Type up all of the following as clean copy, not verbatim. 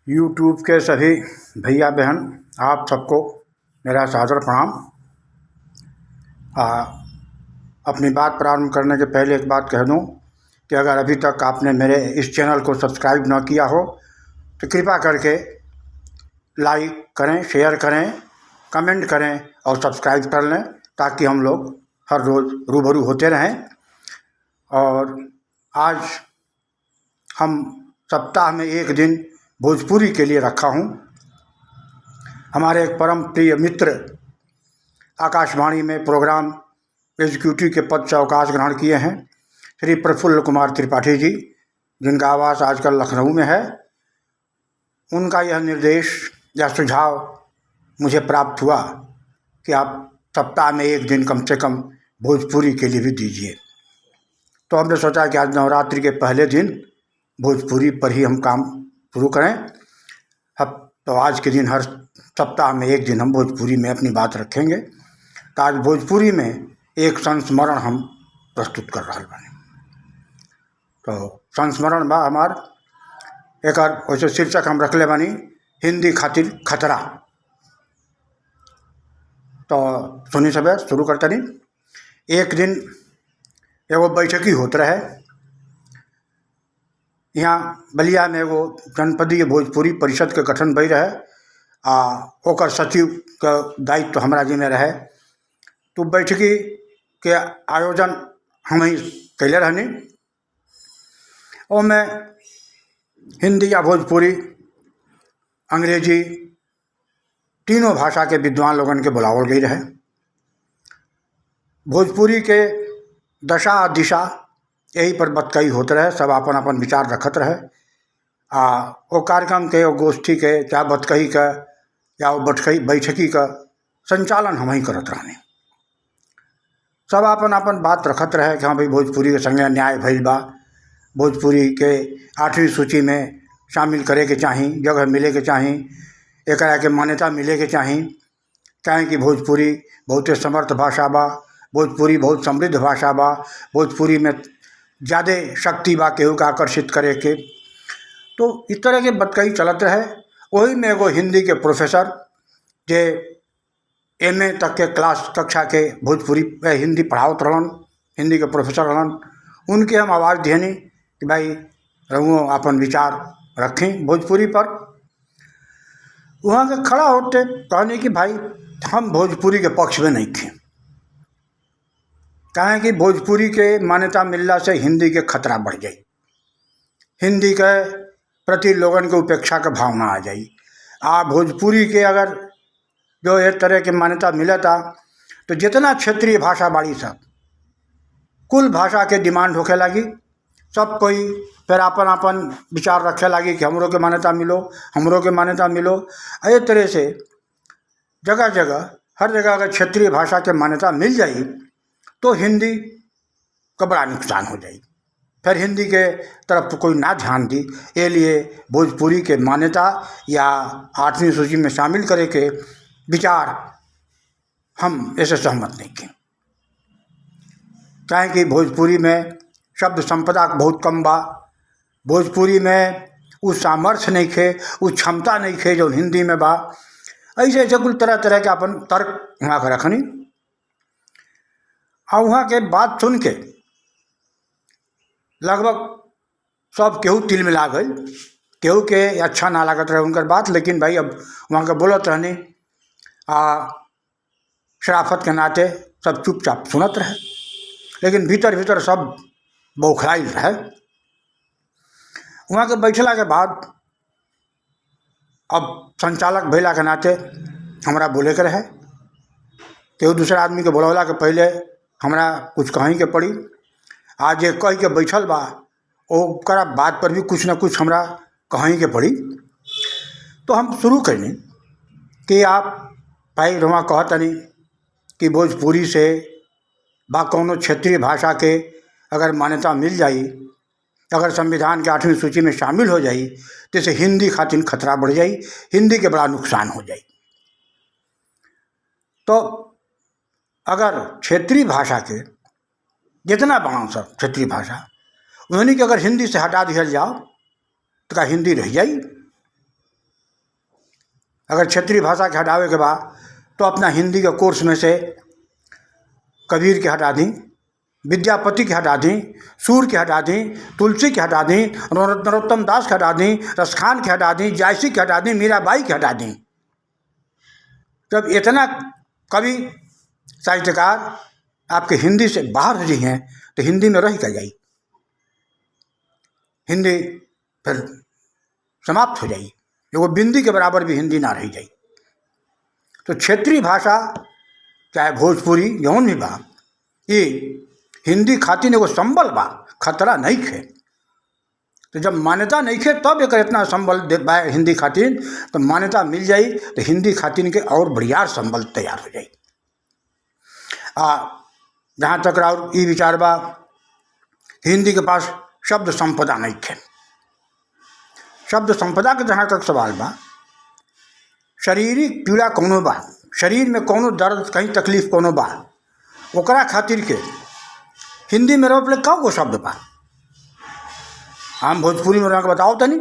YouTube के सभी भैया बहन आप सबको मेरा सादर प्रणाम। अपनी बात प्रारंभ करने के पहले एक बात कह दूं कि अगर अभी तक आपने मेरे इस चैनल को सब्सक्राइब न किया हो तो कृपा करके लाइक करें, शेयर करें, कमेंट करें और सब्सक्राइब कर लें ताकि हम लोग हर रोज़ रूबरू होते रहें। और आज हम सप्ताह में एक दिन भोजपुरी के लिए रखा हूँ। हमारे एक परम प्रिय मित्र आकाशवाणी में प्रोग्राम एग्जीक्यूटिव के पद से अवकाश ग्रहण किए हैं श्री प्रफुल्ल कुमार त्रिपाठी जी, जिनका आवास आजकल लखनऊ में है। उनका यह निर्देश या सुझाव मुझे प्राप्त हुआ कि आप सप्ताह में एक दिन कम से कम भोजपुरी के लिए भी दीजिए। तो हमने सोचा कि आज नवरात्रि के पहले दिन भोजपुरी पर ही हम काम शुरू करें। अब तो आज के दिन हर सप्ताह में एक दिन हम भोजपुरी में अपनी बात रखेंगे। तो आज भोजपुरी में एक संस्मरण हम प्रस्तुत कर रहा बानी। तो संस्मरण बा हमार एक वैसे शीर्षक हम रखले बानी हिंदी खातिर खतरा। तो सुनी सबे शुरू करते नहीं। एक दिन एगो बैठकी होत रहे यहाँ बलिया में। एगो जनपदीय भोजपुरी परिषद के गठन भई रहे ओकर सचिव का दायित्व हमरा जिम्मे रहे। तो बैठकी के आयोजन हम ही कैले रहनी। ओमे हिंदी या भोजपुरी, अंग्रेजी तीनों भाषा के विद्वान लोगन के बुलावल गई रहे। भोजपुरी के दशा दिशा यही पर बतकई होत रहे, सब अपन अपन विचार रखत रहे। वो कार्यक्रम के, वो गोष्ठी के, चाहे बतकही का या वो बैठकी का संचालन हम ही करत रहने। सब अपन अपन बात रखत रहे कि हाँ भाई भोजपुरी के संगे न्याय भइल बा, भोजपुरी के 8वीं सूची में शामिल करे के चाही, जगह मिले के चाही, एकरा के मान्यता मिले के चाही। चाहे कि भोजपुरी बहुते समर्थ भाषा बा, भोजपुरी बहुत समृद्ध भाषा बा, भोजपुरी में ज़्यादा शक्ति बा केहू के आकर्षित करे के। तो इस तरह के बतकही चलत रहे। वही में एगो हिंदी के प्रोफेसर जे MA तक के क्लास कक्षा के भोजपुरी हिंदी पढ़ावत रहलन, हिंदी के प्रोफेसर रहलन। उनके हम आवाज़ दिहनी कि भाई रहुओ अपन विचार रखें भोजपुरी पर। वहाँ के खड़ा होते कहने कि भाई हम भोजपुरी के पक्ष में नहीं थे। कहें कि भोजपुरी के मान्यता मिलने से हिंदी के खतरा बढ़ जाई, हिंदी के प्रति लोगन के उपेक्षा का भावना आ जाई। भोजपुरी के अगर जो एक तरह के मान्यता मिलता तो जितना क्षेत्रीय भाषा बाड़ी सब कुल भाषा के डिमांड होखे लगी। सब कोई फिर अपन अपन विचार रखे लगी कि हमरों के मान्यता मिलो, हमरों के मान्यता मिलो। इस तरह से जगह जगह हर जगह अगर क्षेत्रीय भाषा के मान्यता मिल जाई तो हिंदी का बड़ा नुकसान हो जाए। फिर हिंदी के तरफ तो कोई ना ध्यान दी। ये लिए भोजपुरी के मान्यता या 8वीं सूची में शामिल करे के विचार हम ऐसे सहमत नहीं थे। चाहे कि भोजपुरी में शब्द संपदा बहुत कम बा, भोजपुरी में उस सामर्थ्य नहीं खे, उस क्षमता नहीं खे जो हिंदी में बा। ऐसे ऐसे कुल तरह तरह के अपन तर्क वहाँ के रखनी। और वहाँ के बात सुन के लगभग सब केहू तिल मिला गई। केहू के अच्छा ना लागत रहे उनकर बात, लेकिन भाई अब वहाँ के बोलत रहनी शराफत के नाते सब चुपचाप सुनत रहे। लेकिन भीतर भीतर सब बौखलाइल रहे। वहाँ के बैठला के बाद अब संचालक भैला के नाते हमरा बोले के रहे। केहू दूसरा आदमी के बुलौला के पहले हमरा कुछ कहीं के पड़ी। आज ये कह के बैठल बा ओकरा बात पर भी कुछ ना कुछ हमरा कहीं के पड़ी। तो हम शुरू कैनी कि आप भाई रोमा कहतनी कि भोजपुरी से बा कौनो क्षेत्रीय भाषा के अगर मान्यता मिल जाई, अगर संविधान के 8वीं सूची में शामिल हो जाई तो इससे हिंदी खातिर खतरा बढ़ जाई, हिंदी के बड़ा नुकसान हो जाई। तो अगर क्षेत्रीय भाषा के जितना बड़ा सब क्षेत्रीय भाषा उन्हीं के अगर हिंदी से हटा दिया जाओ तो क्या हिंदी रह जाई? अगर क्षेत्रीय भाषा के हटावे के बाद तो अपना हिंदी के कोर्स में से कबीर के हटा दी, विद्यापति के हटा दी, सूर के हटा दी, तुलसी के हटा दी, नरोत्तम दास के हटा दी, रसखान के हटा दी, जायसी के हटा दी, मीराबाई के हटा दी। जब इतना कवि साहित्यकार आपके हिंदी से बाहर हो हैं तो हिंदी में रह कर जाई, हिंदी फिर समाप्त हो जाई, एगो बिंदी के बराबर भी हिंदी ना रह जाई। तो क्षेत्रीय भाषा चाहे भोजपुरी जौन भी बा, ये हिंदी खातिर एगो संबल बा, खतरा नहीं खे। तो जब मान्यता नहीं खे तब एक इतना संबल दे बा हिंदी खातिर, तो मान्यता मिल जाई तो हिंदी खातिर के और बढ़िया संबल तैयार हो जाई। जहाँ तक और ये विचार बा, हिंदी के पास शब्द संपदा नहीं खे। शब्द संपदा के जहाँ तक सवाल बा, शारीरिक पीड़ा कौनो बा, शरीर में कौनो दर्द कहीं तकलीफ कौनो बा, ओकरा खातिर के हिंदी में रोपले कौ गो शब्द बा। हम भोजपुरी में रंग बताओ तनी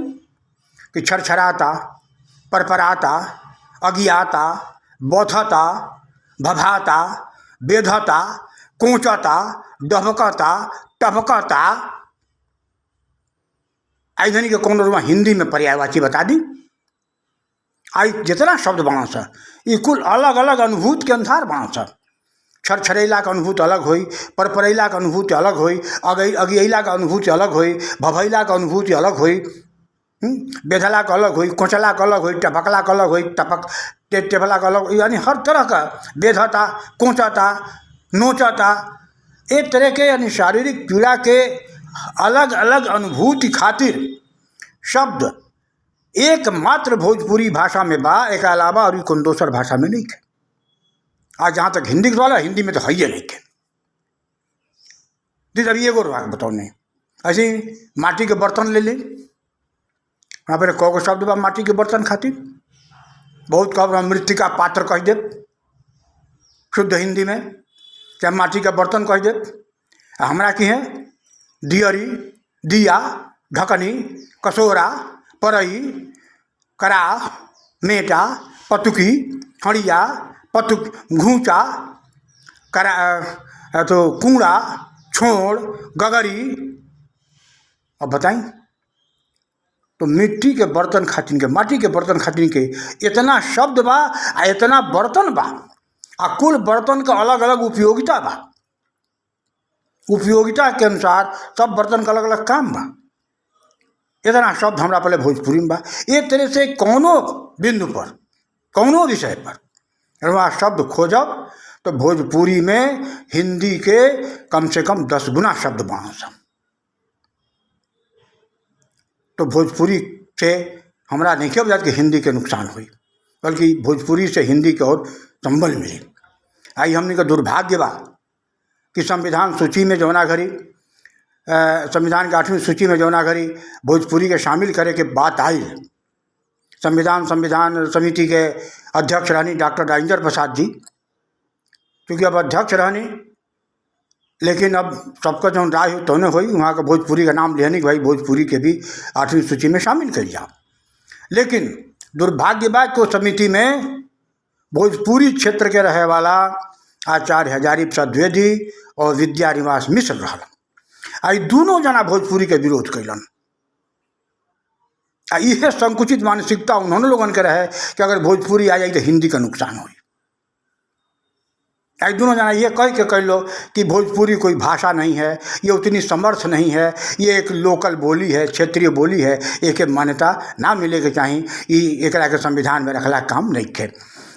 कि छरछराता, परपराता, अगियाता, बौथता, भभाता, बेधता, कोचता, डबकता, टपकता, ऐधनी के कौन रुआ हिंदी में पर्यायवाची बता दी। आई जितना शब्द बना सा ये कुल अलग अलग अनुभूति के अनुसार बना सा। छरछरेला का अनुभूति अलग हुई, परपरैला का अनुभूति अलग हुई, अगियला का अनुभूति अलग हुई, भभैला का अनुभूति अलग हुई, बेधला का अलग हुई, कोचला का अलग हुई, टपकला का अलग हुई, टेपला का अलग, यानी हर तरह का बेधता, कोचता, नोचता, एक तरह के यानी शारीरिक पीड़ा के अलग अलग अनुभूति खातिर शब्द एकमात्र भोजपुरी भाषा में बा, एक अलावा और कौन दोसर भाषा में नहीं है। आज जहाँ तक हिंदी के सवाल है, हिंदी में तो है ही नहीं है। जी अभी एगो बात बताओ नहीं, ऐसे माटी के बर्तन ले लें, वहाँ पर कौ शब्द बा माटी के बर्तन खातिर, बहुत कब मृतिका पात्र कह दे शुद्ध हिंदी में, चाहे माटी का बर्तन कह दे। हमरा की है दियरी, दिया, ढकनी, कसोरा, परई, कराह, मेटा, पतुकी, हड़िया, पतुक, घूचा, करा तो कूड़ा, छोड़, गगरी। अब बताएं तो मिट्टी के बर्तन खातिन के, माटी के बर्तन खातिन के इतना शब्द बा आ इतना बर्तन बा, आ कुल बर्तन का अलग अलग उपयोगिता बा। उपयोगिता के अनुसार सब बर्तन का अलग अलग काम बा। इतना शब्द हमरा पहले भोजपुरी में बा। एक तरह से कौनो बिंदु पर, कौनो विषय पर वहाँ शब्द खोजब तो भोजपुरी में हिंदी के कम से कम 10 गुना शब्द बना सब। तो भोजपुरी से हमरा नहीं क्या कि हिंदी के नुकसान हुई, बल्कि भोजपुरी से हिंदी के और संबल मिली। आई हमने का दुर्भाग्य बा कि संविधान सूची में जौना घड़ी, संविधान के 8वीं सूची में जौना घड़ी भोजपुरी के शामिल करे के बात आई, संविधान समिति के अध्यक्ष रहनी डॉक्टर राजेंद्र प्रसाद जी, क्योंकि अब अध्यक्ष रहनी, लेकिन अब सबका जो राय हो तो हुई, वहाँ का भोजपुरी का नाम लेने कि भाई भोजपुरी के भी 8वीं सूची में शामिल कर जाओ। लेकिन दुर्भाग्य बात को समिति में भोजपुरी क्षेत्र के रहे वाला आचार्य हजारी प्रसाद द्विवेदी और विद्या निवास मिश्र रहा। आई दोनों जना भोजपुरी के विरोध कैलन। यह संकुचित मानसिकता उन्होंने लोगन के रहे कि अगर भोजपुरी आ जाए तो हिंदी का नुकसान हो। आई दोनों जना ये कह के लो कि भोजपुरी कोई भाषा नहीं है, ये उतनी समर्थ नहीं है, ये एक लोकल बोली है, क्षेत्रीय बोली है, एक मान्यता ना मिले के चाहिए, एक के संविधान में रखला काम नहीं है।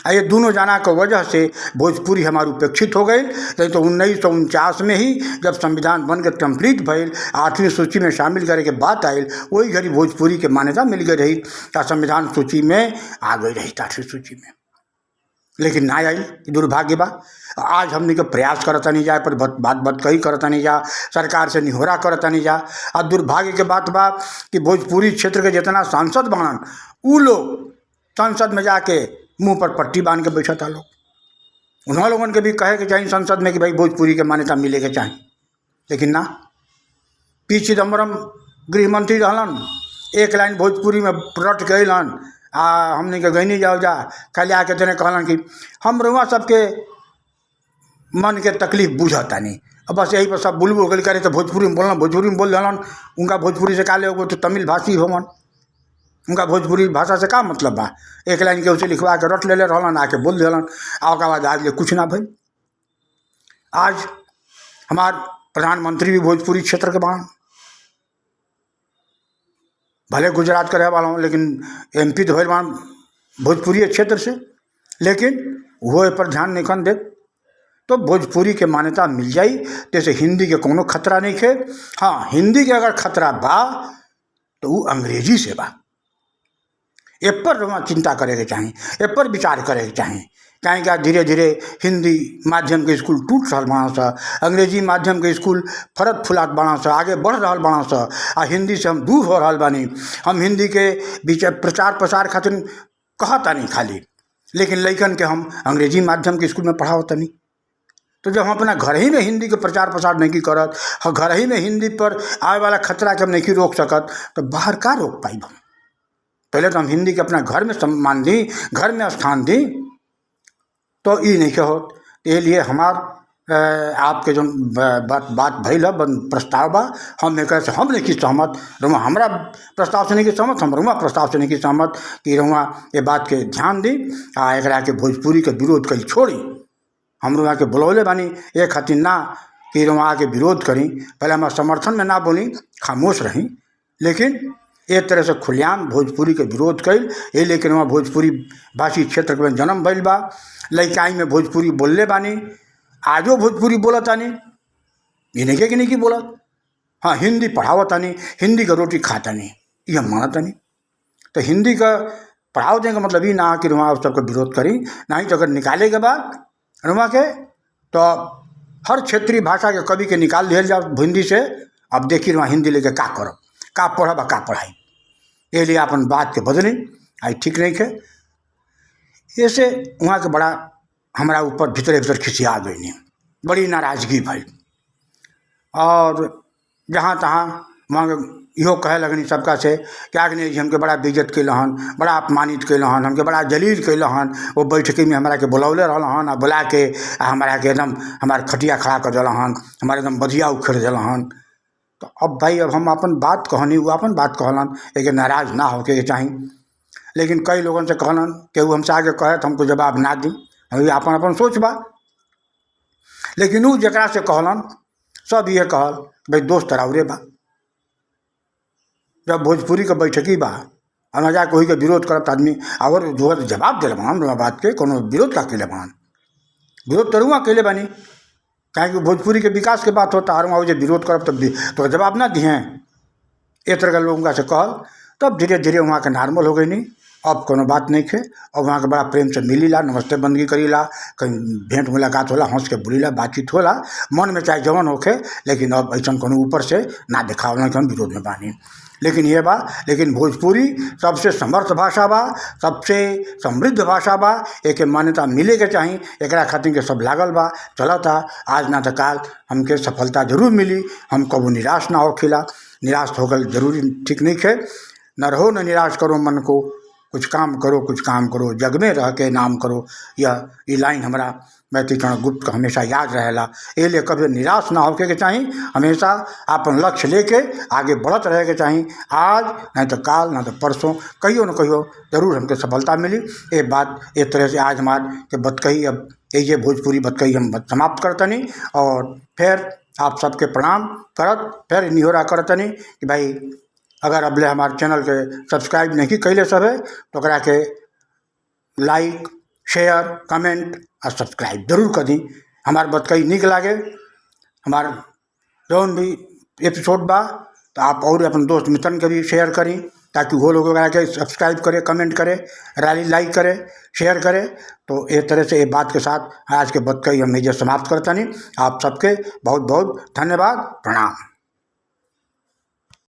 ये दोनों जना के वजह से भोजपुरी हमारी उपेक्षित हो गई। नहीं तो 1949 में ही जब संविधान बन के कंप्लीट भइल, 8वीं सूची में शामिल करे के बात आयल, वही घड़ी भोजपुरी के मान्यता मिल गई रही, तो संविधान सूची में आ गई रही 8वीं सूची में, लेकिन ना आई। दुर्भाग्य बा। आज हमने के प्रयास करता नहीं जा, पर बात कही करता नहीं जा, सरकार से निहोरा करता नहीं जा। और दुर्भाग्य के बात बा कि भोजपुरी क्षेत्र के जितना सांसद बनन, उ लोग संसद में जाके मुंह पर पट्टी बांध के बैठा था लोग। उन्होंने लोगों के भी कहे कि चाहिए संसद में कि भाई भोजपुरी के मान्यता मिले के चाहिए, लेकिन ना। पी चिदम्बरम गृह मंत्री रहलन, एक लाइन भोजपुरी में रट गए, हमने के गई नहीं जाओ जा खाली आके तेने कहलन कि हम रुआ सबके मन के तकलीफ बुझता नहीं। अब बस यही पर सब बुलबुल गल करे तो भोजपुरी में बोलना, भोजपुरी में बोल दलन। उनका भोजपुरी से का ले तो तमिल भाषी होवन, उनका भोजपुरी भाषा से का मतलब बा। एक लाइन के उसे लिखवा के रट ले रहलन, आके बोल दिलन। ओकर बाद आज ले कुछ ना भाई। आज हमार प्रधानमंत्री भी भोजपुरी क्षेत्र के बाण, भले गुजरात का रहे वाला हूँ लेकिन MP तो भइल बाण भोजपुरी क्षेत्र से, लेकिन वो पर ध्यान नहीं कन दे। तो भोजपुरी के मान्यता मिल जाई, जैसे हिंदी के कोनो खतरा नहीं है। हाँ, हिंदी के अगर खतरा बा तो वो अंग्रेजी से बा। ए पर वहाँ चिंता करे के चाही, ए पर विचार करे के चाही। कहीं क्या धीरे धीरे हिंदी माध्यम के स्कूल टूट रहा बना सा, अंग्रेजी माध्यम के स्कूल फरत फुलात बना सा, आगे बढ़ रहा बना सा, आ हिंदी से हम दूर हो रहा बानी। हम हिंदी के बीच प्रचार प्रसार खातिर कहता नहीं खाली, लेकिन लइकन के हम अंग्रेजी माध्यम के स्कूल में पढ़ावता नहीं। तो जब हम अपना घर ही में हिंदी के प्रचार प्रसार नहीं करत, घर ही में हिंदी पर आए वाला खतरा के हम नहीं रोक सकत, तो बाहर का रोक पाई हम। पहले तो हम हिंदी के अपना घर में सम्मान दी, घर में स्थान दी, तो ये नहीं कहो। ये लिए हमार आपके जो बात भइल है प्रस्ताव बा, हम एक से हम नहीं सहमत, रुआ हमारा प्रस्ताव से नहीं सहमत, हम रुआ प्रस्ताव से नहीं सहमत कि रुआ ये बात के ध्यान दी आ एकरा के भोजपुरी के विरोध कल छोड़ी। हम रुआ के बुलौले बानी एक खातिर ना कि रुआ के विरोध करी, पहले हमारे समर्थन में ना बोली, खामोश रही, लेकिन एक तरह से खुलेआम भोजपुरी के विरोध कल। ये लेकिन वहाँ भोजपुरी भाषी क्षेत्र में जन्म भइल बा, लइकाई में भोजपुरी बोलले बानी, आजो भोजपुरी बोलतानी, ये नहीं कि नहीं कि बोलत। हाँ, हिंदी पढ़ावतानी, हिंदी का रोटी खातानी, ये हम मानतानी। तो हिंदी का पढ़ाव देंगे मतलब ये ना कि वहाँ सबका विरोध करी, ना ही तो अगर निकाले के बाद रुआ के तो हर क्षेत्रीय भाषा के कवि के निकाल दिया जाओ हिंदी से। अब देखिए वहाँ हिंदी लेके का करब, का पढ़ब का पढ़ाई, ये लिए अपन बात के बदली आई ठीक नहीं है। ऐसे वहाँ के बड़ा हमारा ऊपर भीतर भीतर खिसिया गई, बड़ी नाराजगी भई। और जहाँ तहाँ वहाँ इहो कहे लगनी सबका से कि आगे जी हमके बड़ा बेइज्जत कैल हन, बड़ा अपमानित कैल हन, हमके बड़ा जलील कैल हन। वो बैठकी में हमारा के बुलौले रहल हन, आ बुला के हमारा के एकदम हमार खटिया खड़ा कर दिल हन, हमारे एकदम बधिया उखेड़ दिल हन। तो अब भाई अब हम अपन बात कहनी, वो अपन बात कहलन, लेकिन नाराज ना होके चाही। लेकिन कई लोगों से कहलन कि वो हमसे आगे कहे तो हमको जवाब ना दी, अभी अपन अपन सोच बा। लेकिन वो जकरा से कहलन सब ये कहल भाई दोस्त तराउरे बा। जब भोजपुरी का बैठकी बा और न जाके वही के विरोध करत आदमी और जो है जवाब दिले बान बात के, कोनो विरोध का कैले बान, विरोध तरुआ कैले बानी, कहें कि भोजपुरी के विकास के बात होता और वहाँ जो विरोध करब तो जवाब ना दिए। एक तरह के लोगों से कहल, तब धीरे धीरे वहाँ के नॉर्मल हो गई। नहीं अब कोनो बात नहीं है, और वहाँ के बड़ा प्रेम से मिलीला, नमस्ते बंदगी करीला, कहीं भेंट मुलाकात होला, हंस के बोलीला, बातचीत होला, मन में चाहे जवन होके। लेकिन अब ऐसा कोनो ऊपर से ना दिखावना कि हम विरोध में बानी। लेकिन ये बा, लेकिन भोजपुरी सबसे समर्थ भाषा बा, सबसे समृद्ध भाषा बा, एक मान्यता मिले के चाहिए। एकरा खातिर के सब लागल बा, चलता आज ना तो काल हमके सफलता जरूर मिली। हम कबू निराश ना होखिला, निराश होकर जरूरी ठीक नहीं है। न रहो न निराश करो मन को, कुछ काम करो कुछ काम करो, जग में रह के नाम करो। ये लाइन हमारा मैत्रीचरण गुप्त का हमेशा याद रहेला। ये लिए कभी निराश ना होके के चाहिए, हमेशा अपन लक्ष्य लेके आगे बढ़त रहे के चाहिए। आज नहीं तो काल, ना तो परसों, कहियो न कहियो जरूर हमके सफलता मिली। ये बात एक तरह से आज हमार के बतकही, अब ये भोजपुरी बतकही हम समाप्त करतनी। और फिर आप सबके प्रणाम करत, फिर निहोरा करतनी कि भाई अगर अबले हमारे चैनल के सब्सक्राइब नहीं कैले सब है तो करा के लाइक, शेयर, कमेंट और सब्सक्राइब जरूर कर दी। हमारे बतकही निक लागे, हमारे जौन भी एपिसोड बा तो आप और अपन दोस्त मित्रन के भी शेयर करी, ताकि वो लोग के सब्सक्राइब करे, कमेंट करे, रैली लाइक करे, शेयर करे। तो एक तरह से ये बात के साथ आज के बतकही हम मेजर समाप्त करता नहीं। आप सबके बहुत बहुत धन्यवाद, प्रणाम।